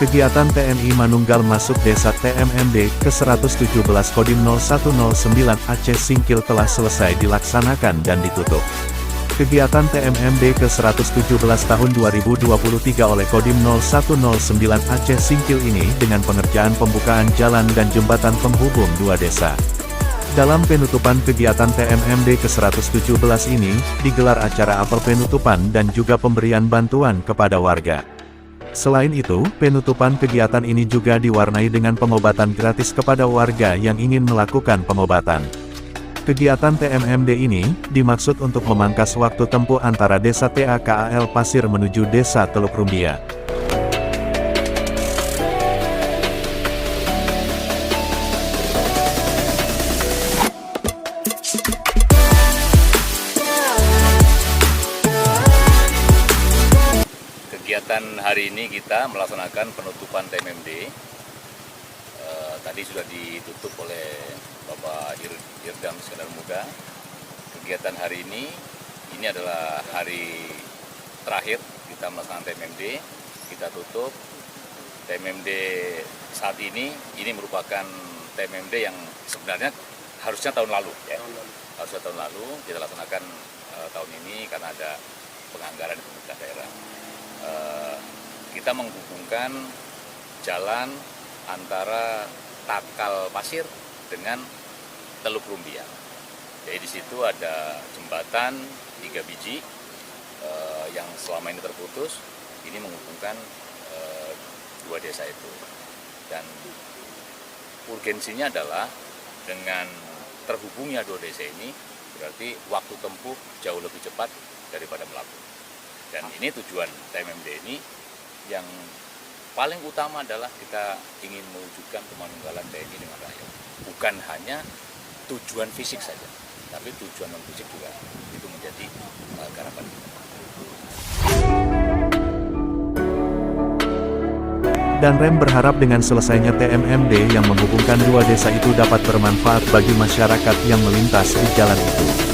Kegiatan TNI Manunggal masuk Desa TMMD ke-117 Kodim 0109 Aceh Singkil telah selesai dilaksanakan dan ditutup. Kegiatan TMMD ke-117 tahun 2023 oleh Kodim 0109 Aceh Singkil ini dengan pengerjaan pembukaan jalan dan jembatan penghubung dua desa. Dalam penutupan kegiatan TMMD ke-117 ini, digelar acara apel penutupan dan juga pemberian bantuan kepada warga. Selain itu, penutupan kegiatan ini juga diwarnai dengan pengobatan gratis kepada warga yang ingin melakukan pengobatan. Kegiatan TMMD ini, dimaksud untuk memangkas waktu tempuh antara Desa TAKAL Pasir menuju Desa Teluk Rumbia. Kegiatan hari ini kita melaksanakan penutupan TMMD. Tadi sudah ditutup oleh Bapak Irdam Iskandar Muda. Kegiatan hari ini adalah hari terakhir kita melaksanakan TMMD. Kita tutup TMMD saat ini merupakan TMMD yang sebenarnya harusnya tahun lalu, ya. Harusnya tahun lalu kita laksanakan tahun ini karena ada penganggaran di pemerintah daerah. Kita menghubungkan jalan antara Takal Pasir dengan Teluk Rumbia. Jadi di situ ada jembatan 3 biji yang selama ini terputus. Ini menghubungkan dua desa itu. Dan urgensinya adalah dengan terhubungnya dua desa ini berarti waktu tempuh jauh lebih cepat daripada melabuh. Dan ini tujuan TMMD ini yang paling utama adalah kita ingin mewujudkan kemanunggalan TNI dengan rakyat. Bukan hanya tujuan fisik saja, tapi tujuan non-fisik juga itu menjadi harapan kita. Dan Rem berharap dengan selesainya TMMD yang menghubungkan dua desa itu dapat bermanfaat bagi masyarakat yang melintas di jalan itu.